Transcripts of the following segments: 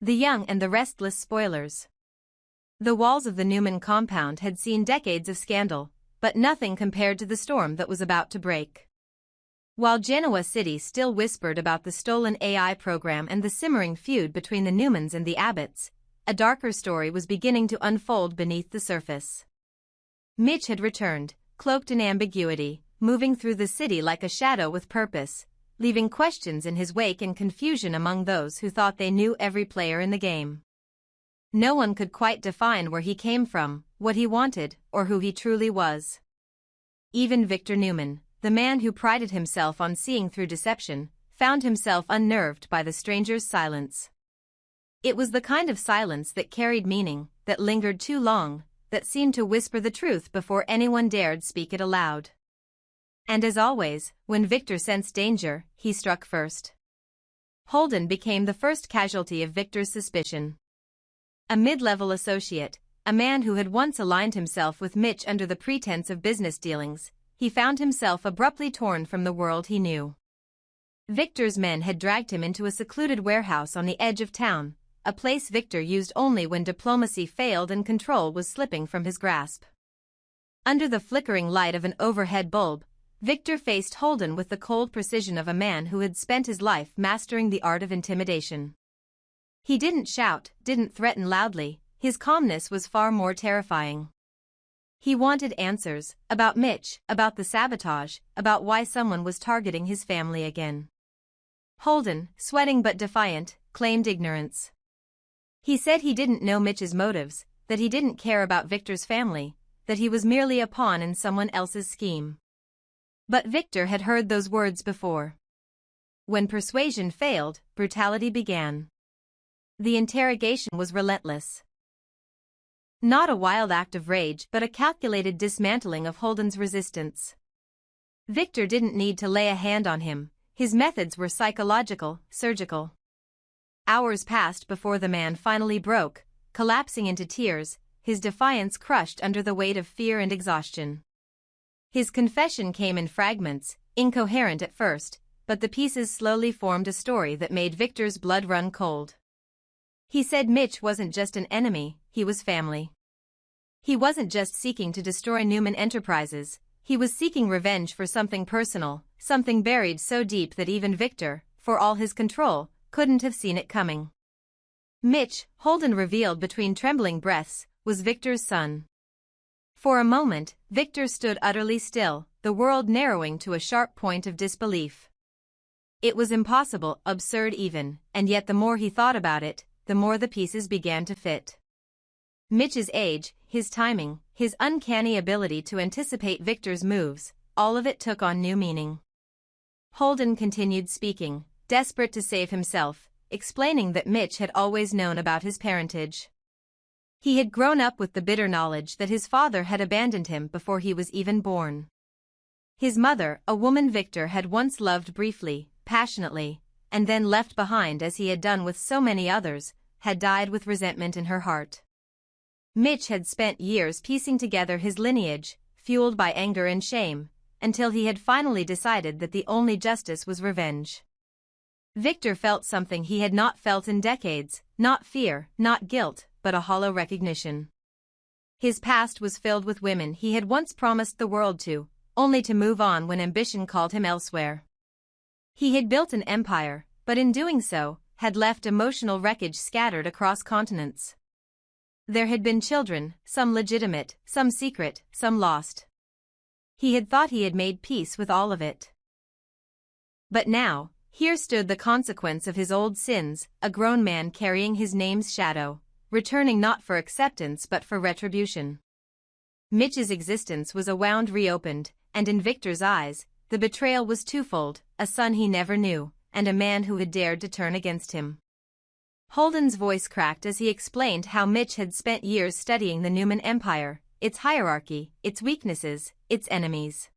The Young and the Restless spoilers. The walls of the Newman compound had seen decades of scandal, but nothing compared to the storm that was about to break. While Genoa City still whispered about the stolen AI program and the simmering feud between the Newmans and the Abbotts, a darker story was beginning to unfold beneath the surface. Mitch had returned, cloaked in ambiguity, moving through the city like a shadow with purpose, leaving questions in his wake and confusion among those who thought they knew every player in the game. No one could quite define where he came from, what he wanted, or who he truly was. Even Victor Newman, the man who prided himself on seeing through deception, found himself unnerved by the stranger's silence. It was the kind of silence that carried meaning, that lingered too long, that seemed to whisper the truth before anyone dared speak it aloud. And as always, when Victor sensed danger, he struck first. Holden became the first casualty of Victor's suspicion. A mid-level associate, a man who had once aligned himself with Mitch under the pretense of business dealings, he found himself abruptly torn from the world he knew. Victor's men had dragged him into a secluded warehouse on the edge of town, a place Victor used only when diplomacy failed and control was slipping from his grasp. Under the flickering light of an overhead bulb, Victor faced Holden with the cold precision of a man who had spent his life mastering the art of intimidation. He didn't shout, didn't threaten loudly, his calmness was far more terrifying. He wanted answers, about Mitch, about the sabotage, about why someone was targeting his family again. Holden, sweating but defiant, claimed ignorance. He said he didn't know Mitch's motives, that he didn't care about Victor's family, that he was merely a pawn in someone else's scheme. But Victor had heard those words before. When persuasion failed, brutality began. The interrogation was relentless. Not a wild act of rage but a calculated dismantling of Holden's resistance. Victor didn't need to lay a hand on him, his methods were psychological, surgical. Hours passed before the man finally broke, collapsing into tears, his defiance crushed under the weight of fear and exhaustion. His confession came in fragments, incoherent at first, but the pieces slowly formed a story that made Victor's blood run cold. He said Mitch wasn't just an enemy, he was family. He wasn't just seeking to destroy Newman Enterprises, he was seeking revenge for something personal, something buried so deep that even Victor, for all his control, couldn't have seen it coming. Mitch, Holden revealed between trembling breaths, was Victor's son. For a moment, Victor stood utterly still, the world narrowing to a sharp point of disbelief. It was impossible, absurd even, and yet the more he thought about it, the more the pieces began to fit. Mitch's age, his timing, his uncanny ability to anticipate Victor's moves, all of it took on new meaning. Holden continued speaking, desperate to save himself, explaining that Mitch had always known about his parentage. He had grown up with the bitter knowledge that his father had abandoned him before he was even born. His mother, a woman Victor had once loved briefly, passionately, and then left behind as he had done with so many others, had died with resentment in her heart. Mitch had spent years piecing together his lineage, fueled by anger and shame, until he had finally decided that the only justice was revenge. Victor felt something he had not felt in decades, not fear, not guilt, but a hollow recognition. His past was filled with women he had once promised the world to, only to move on when ambition called him elsewhere. He had built an empire, but in doing so, had left emotional wreckage scattered across continents. There had been children, some legitimate, some secret, some lost. He had thought he had made peace with all of it. But now, here stood the consequence of his old sins, a grown man carrying his name's shadow, returning not for acceptance but for retribution. Mitch's existence was a wound reopened, and in Victor's eyes, the betrayal was twofold, a son he never knew, and a man who had dared to turn against him. Holden's voice cracked as he explained how Mitch had spent years studying the Newman Empire, its hierarchy, its weaknesses, its enemies.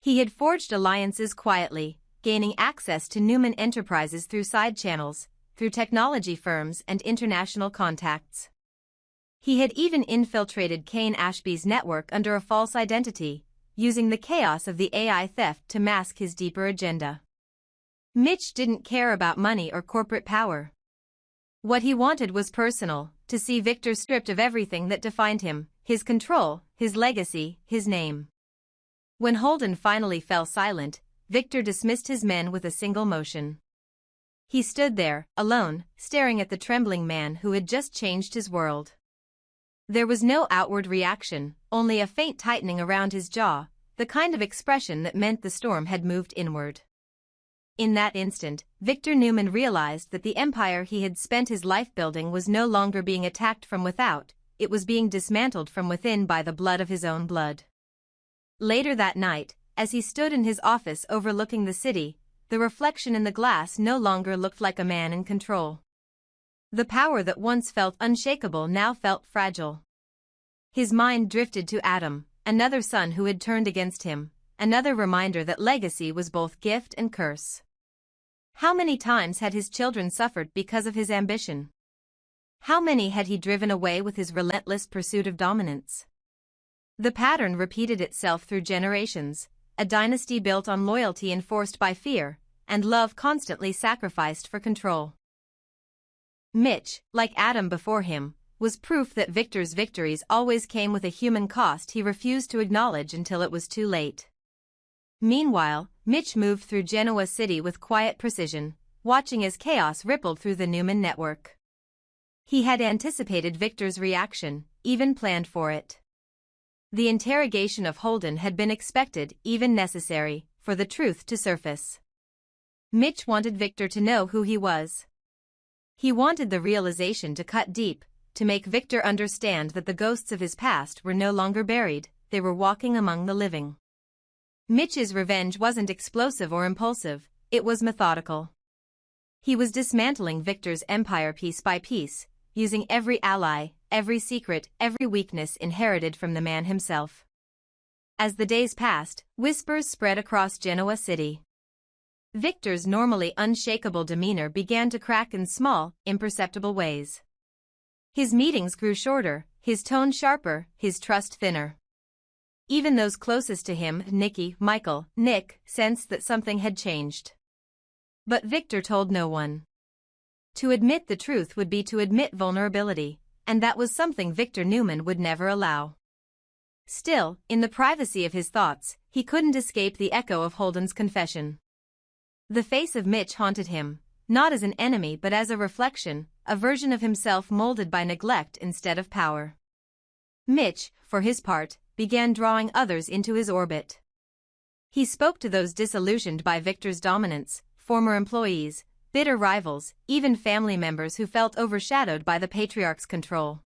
He had forged alliances quietly, gaining access to Newman Enterprises through side channels, through technology firms and international contacts. He had even infiltrated Kane Ashby's network under a false identity, using the chaos of the AI theft to mask his deeper agenda. Mitch didn't care about money or corporate power. What he wanted was personal, to see Victor stripped of everything that defined him, his control, his legacy, his name. When Holden finally fell silent, Victor dismissed his men with a single motion. He stood there, alone, staring at the trembling man who had just changed his world. There was no outward reaction, only a faint tightening around his jaw, the kind of expression that meant the storm had moved inward. In that instant, Victor Newman realized that the empire he had spent his life building was no longer being attacked from without, it was being dismantled from within by the blood of his own blood. Later that night, as he stood in his office overlooking the city, the reflection in the glass no longer looked like a man in control. The power that once felt unshakable now felt fragile. His mind drifted to Adam, another son who had turned against him, another reminder that legacy was both gift and curse. How many times had his children suffered because of his ambition? How many had he driven away with his relentless pursuit of dominance? The pattern repeated itself through generations, a dynasty built on loyalty enforced by fear, and love constantly sacrificed for control. Mitch, like Adam before him, was proof that Victor's victories always came with a human cost he refused to acknowledge until it was too late. Meanwhile, Mitch moved through Genoa City with quiet precision, watching as chaos rippled through the Newman network. He had anticipated Victor's reaction, even planned for it. The interrogation of Holden had been expected, even necessary, for the truth to surface. Mitch wanted Victor to know who he was. He wanted the realization to cut deep, to make Victor understand that the ghosts of his past were no longer buried, they were walking among the living. Mitch's revenge wasn't explosive or impulsive, it was methodical. He was dismantling Victor's empire piece by piece, using every ally, every secret, every weakness inherited from the man himself. As the days passed, whispers spread across Genoa City. Victor's normally unshakable demeanor began to crack in small, imperceptible ways. His meetings grew shorter, his tone sharper, his trust thinner. Even those closest to him, Nicky, Michael, Nick, sensed that something had changed. But Victor told no one. To admit the truth would be to admit vulnerability, and that was something Victor Newman would never allow. Still, in the privacy of his thoughts, he couldn't escape the echo of Holden's confession. The face of Mitch haunted him, not as an enemy but as a reflection, a version of himself molded by neglect instead of power. Mitch, for his part, began drawing others into his orbit. He spoke to those disillusioned by Victor's dominance, former employees, bitter rivals, even family members who felt overshadowed by the patriarch's control.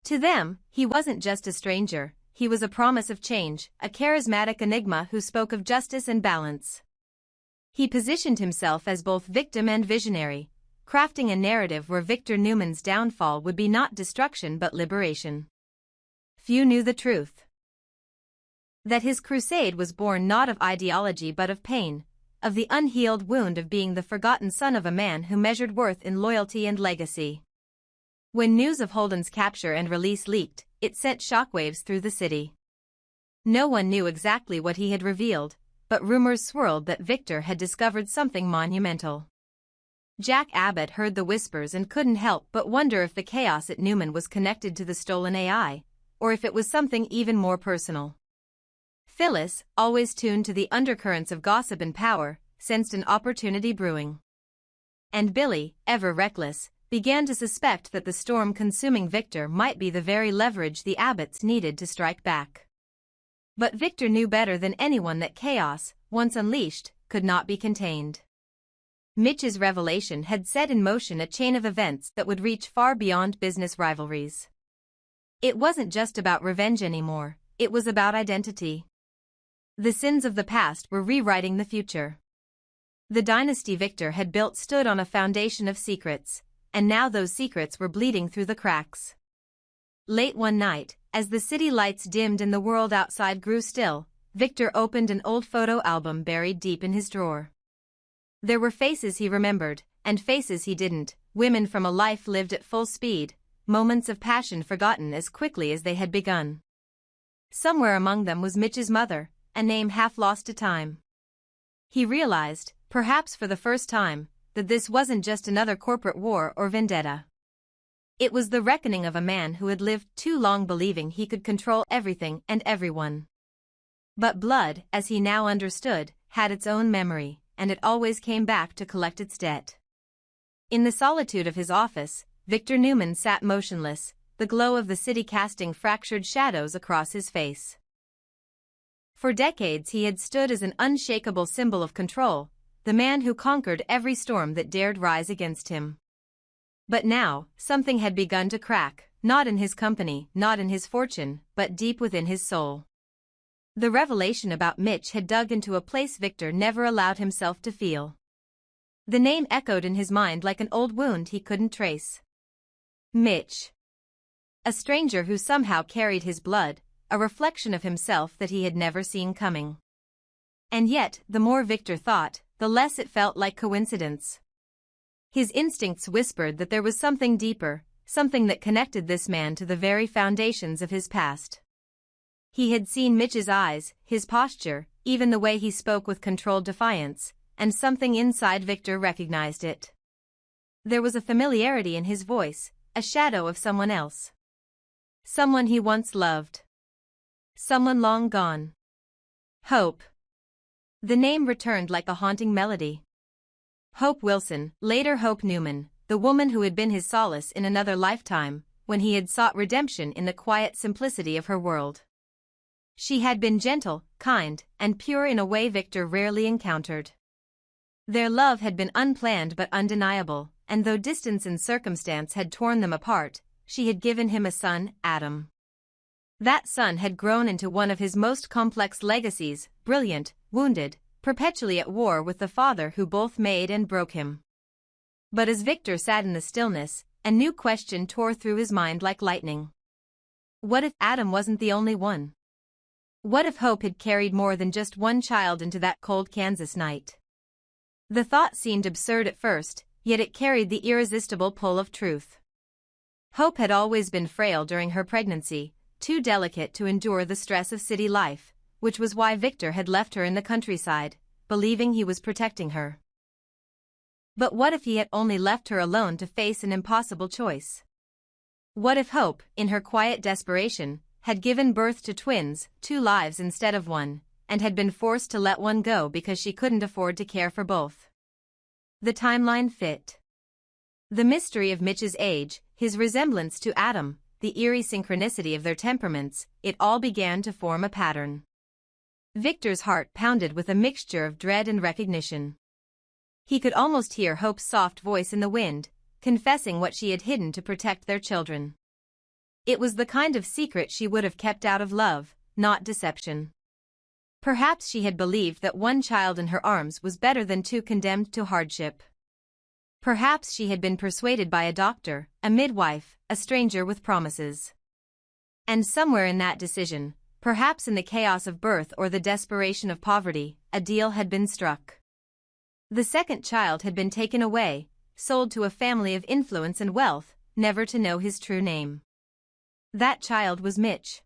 To them, he wasn't just a stranger, he was a promise of change, a charismatic enigma who spoke of justice and balance. He positioned himself as both victim and visionary, crafting a narrative where Victor Newman's downfall would be not destruction but liberation. Few knew the truth. That his crusade was born not of ideology but of pain, of the unhealed wound of being the forgotten son of a man who measured worth in loyalty and legacy. When news of Holden's capture and release leaked, it sent shockwaves through the city. No one knew exactly what he had revealed, but rumors swirled that Victor had discovered something monumental. Jack Abbott heard the whispers and couldn't help but wonder if the chaos at Newman was connected to the stolen AI, or if it was something even more personal. Phyllis, always tuned to the undercurrents of gossip and power, sensed an opportunity brewing. And Billy, ever reckless, began to suspect that the storm consuming Victor might be the very leverage the Abbotts needed to strike back. But Victor knew better than anyone that chaos, once unleashed, could not be contained. Mitch's revelation had set in motion a chain of events that would reach far beyond business rivalries. It wasn't just about revenge anymore, it was about identity. The sins of the past were rewriting the future. The dynasty Victor had built stood on a foundation of secrets, and now those secrets were bleeding through the cracks. Late one night, as the city lights dimmed and the world outside grew still, Victor opened an old photo album buried deep in his drawer. There were faces he remembered, and faces he didn't, women from a life lived at full speed, moments of passion forgotten as quickly as they had begun. Somewhere among them was Mitch's mother, a name half lost to time. He realized, perhaps for the first time, that this wasn't just another corporate war or vendetta. It was the reckoning of a man who had lived too long believing he could control everything and everyone. But blood, as he now understood, had its own memory, and it always came back to collect its debt. In the solitude of his office, Victor Newman sat motionless, the glow of the city casting fractured shadows across his face. For decades he had stood as an unshakable symbol of control, the man who conquered every storm that dared rise against him. But now, something had begun to crack, not in his company, not in his fortune, but deep within his soul. The revelation about Mitch had dug into a place Victor never allowed himself to feel. The name echoed in his mind like an old wound he couldn't trace. Mitch. A stranger who somehow carried his blood, a reflection of himself that he had never seen coming. And yet, the more Victor thought, the less it felt like coincidence. His instincts whispered that there was something deeper, something that connected this man to the very foundations of his past. He had seen Mitch's eyes, his posture, even the way he spoke with controlled defiance, and something inside Victor recognized it. There was a familiarity in his voice, a shadow of someone else. Someone he once loved. Someone long gone. Hope. The name returned like a haunting melody. Hope Wilson, later Hope Newman, the woman who had been his solace in another lifetime, when he had sought redemption in the quiet simplicity of her world. She had been gentle, kind, and pure in a way Victor rarely encountered. Their love had been unplanned but undeniable, and though distance and circumstance had torn them apart, she had given him a son, Adam. That son had grown into one of his most complex legacies, brilliant, wounded, perpetually at war with the father who both made and broke him. But as Victor sat in the stillness, a new question tore through his mind like lightning. What if Adam wasn't the only one? What if Hope had carried more than just one child into that cold Kansas night? The thought seemed absurd at first, yet it carried the irresistible pull of truth. Hope had always been frail during her pregnancy, too delicate to endure the stress of city life, which was why Victor had left her in the countryside, believing he was protecting her. But what if he had only left her alone to face an impossible choice? What if Hope, in her quiet desperation, had given birth to twins, 2 lives instead of one, and had been forced to let one go because she couldn't afford to care for both? The timeline fit. The mystery of Mitch's age, his resemblance to Adam, the eerie synchronicity of their temperaments, it all began to form a pattern. Victor's heart pounded with a mixture of dread and recognition. He could almost hear Hope's soft voice in the wind, confessing what she had hidden to protect their children. It was the kind of secret she would have kept out of love, not deception. Perhaps she had believed that one child in her arms was better than 2 condemned to hardship. Perhaps she had been persuaded by a doctor, a midwife, a stranger with promises. And somewhere in that decision, perhaps in the chaos of birth or the desperation of poverty, a deal had been struck. The second child had been taken away, sold to a family of influence and wealth, never to know his true name. That child was Mitch.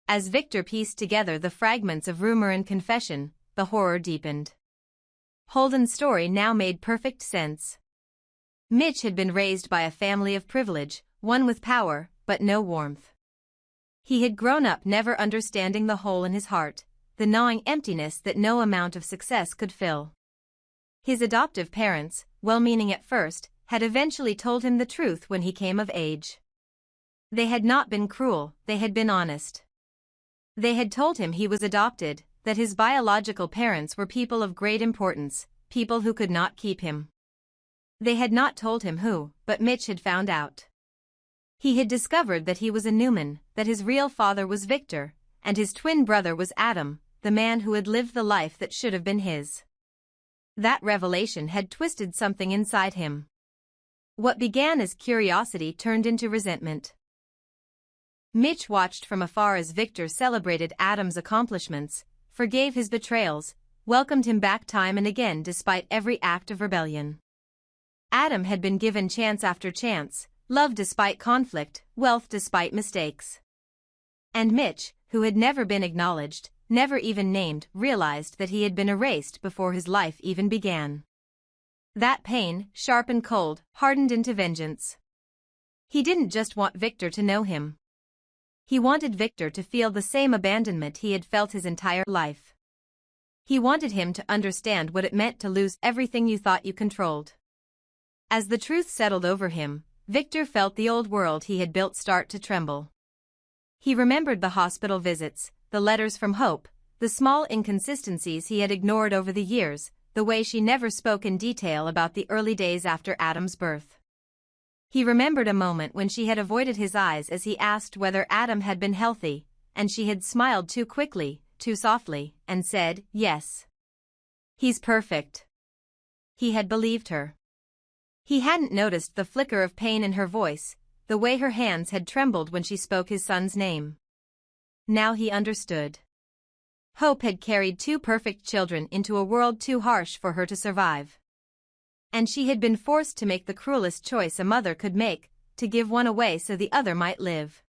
As Victor pieced together the fragments of rumor and confession, the horror deepened. Holden's story now made perfect sense. Mitch had been raised by a family of privilege, one with power, but no warmth. He had grown up never understanding the hole in his heart, the gnawing emptiness that no amount of success could fill. His adoptive parents, well-meaning at first, had eventually told him the truth when he came of age. They had not been cruel, they had been honest. They had told him he was adopted, that his biological parents were people of great importance, people who could not keep him. They had not told him who, but Mitch had found out. He had discovered that he was a Newman, that his real father was Victor, and his twin brother was Adam, the man who had lived the life that should have been his. That revelation had twisted something inside him. What began as curiosity turned into resentment. Mitch watched from afar as Victor celebrated Adam's accomplishments, forgave his betrayals, welcomed him back time and again despite every act of rebellion. Adam had been given chance after chance, love despite conflict, wealth despite mistakes. And Mitch, who had never been acknowledged, never even named, realized that he had been erased before his life even began. That pain, sharp and cold, hardened into vengeance. He didn't just want Victor to know him. He wanted Victor to feel the same abandonment he had felt his entire life. He wanted him to understand what it meant to lose everything you thought you controlled. As the truth settled over him, Victor felt the old world he had built start to tremble. He remembered the hospital visits, the letters from Hope, the small inconsistencies he had ignored over the years, the way she never spoke in detail about the early days after Adam's birth. He remembered a moment when she had avoided his eyes as he asked whether Adam had been healthy, and she had smiled too quickly, too softly, and said, "Yes. He's perfect." He had believed her. He hadn't noticed the flicker of pain in her voice, the way her hands had trembled when she spoke his son's name. Now he understood. Hope had carried two perfect children into a world too harsh for her to survive. And she had been forced to make the cruelest choice a mother could make, to give one away so the other might live.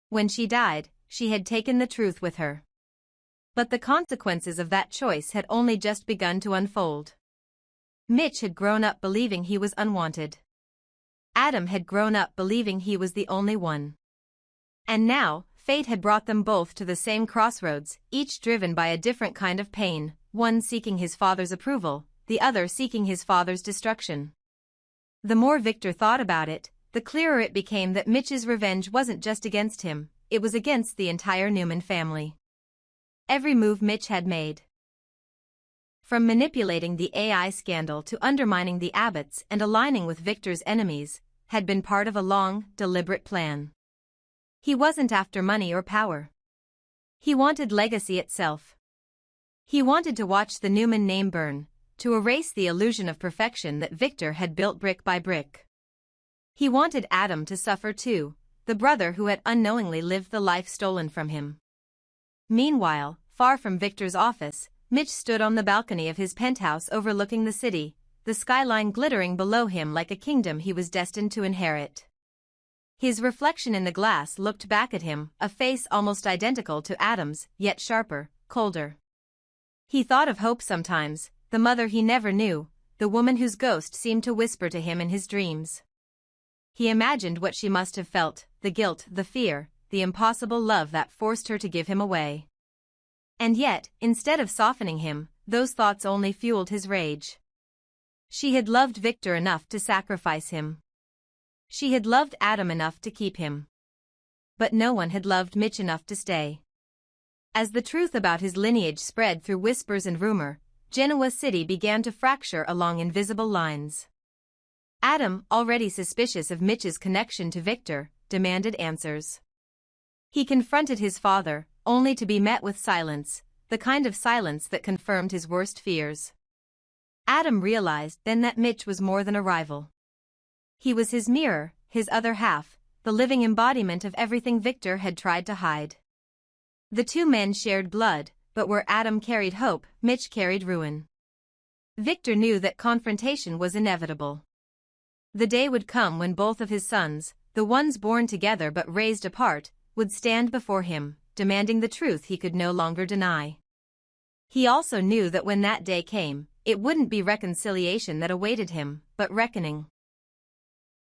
When she died, she had taken the truth with her. But the consequences of that choice had only just begun to unfold. Mitch had grown up believing he was unwanted. Adam had grown up believing he was the only one. And now, fate had brought them both to the same crossroads, each driven by a different kind of pain, one seeking his father's approval, the other seeking his father's destruction. The more Victor thought about it, the clearer it became that Mitch's revenge wasn't just against him, it was against the entire Newman family. Every move Mitch had made, from manipulating the AI scandal to undermining the Abbotts and aligning with Victor's enemies, had been part of a long, deliberate plan. He wasn't after money or power. He wanted legacy itself. He wanted to watch the Newman name burn, to erase the illusion of perfection that Victor had built brick by brick. He wanted Adam to suffer too, the brother who had unknowingly lived the life stolen from him. Meanwhile, far from Victor's office, Mitch stood on the balcony of his penthouse overlooking the city, the skyline glittering below him like a kingdom he was destined to inherit. His reflection in the glass looked back at him, a face almost identical to Adam's, yet sharper, colder. He thought of Hope sometimes, the mother he never knew, the woman whose ghost seemed to whisper to him in his dreams. He imagined what she must have felt, the guilt, the fear, the impossible love that forced her to give him away. And yet, instead of softening him, those thoughts only fueled his rage. She had loved Victor enough to sacrifice him. She had loved Adam enough to keep him. But no one had loved Mitch enough to stay. As the truth about his lineage spread through whispers and rumor, Genoa City began to fracture along invisible lines. Adam, already suspicious of Mitch's connection to Victor, demanded answers. He confronted his father, only to be met with silence, the kind of silence that confirmed his worst fears. Adam realized then that Mitch was more than a rival. He was his mirror, his other half, the living embodiment of everything Victor had tried to hide. The two men shared blood, but where Adam carried hope, Mitch carried ruin. Victor knew that confrontation was inevitable. The day would come when both of his sons, the ones born together but raised apart, would stand before him, demanding the truth he could no longer deny. He also knew that when that day came, it wouldn't be reconciliation that awaited him, but reckoning.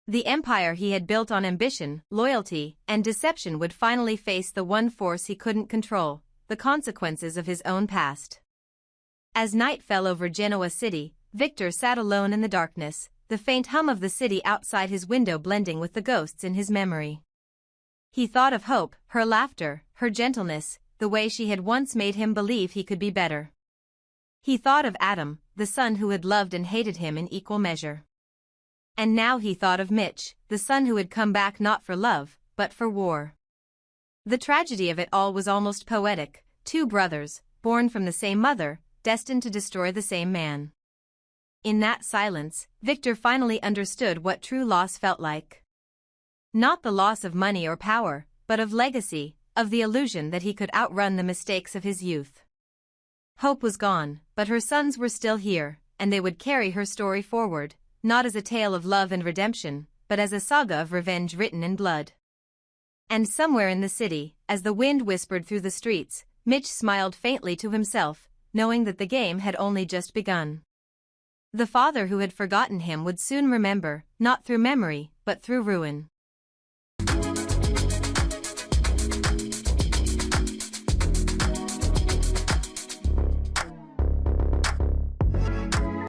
The empire he had built on ambition, loyalty, and deception would finally face the one force he couldn't control, the consequences of his own past. As night fell over Genoa City, Victor sat alone in the darkness, the faint hum of the city outside his window blending with the ghosts in his memory. He thought of Hope, her laughter, her gentleness, the way she had once made him believe he could be better. He thought of Adam, the son who had loved and hated him in equal measure. And now he thought of Mitch, the son who had come back not for love, but for war. The tragedy of it all was almost poetic, two brothers, born from the same mother, destined to destroy the same man. In that silence, Victor finally understood what true loss felt like. Not the loss of money or power, but of legacy, of the illusion that he could outrun the mistakes of his youth. Hope was gone, but her sons were still here, and they would carry her story forward, not as a tale of love and redemption, but as a saga of revenge written in blood. And somewhere in the city, as the wind whispered through the streets, Mitch smiled faintly to himself, knowing that the game had only just begun. The father who had forgotten him would soon remember, not through memory, but through ruin.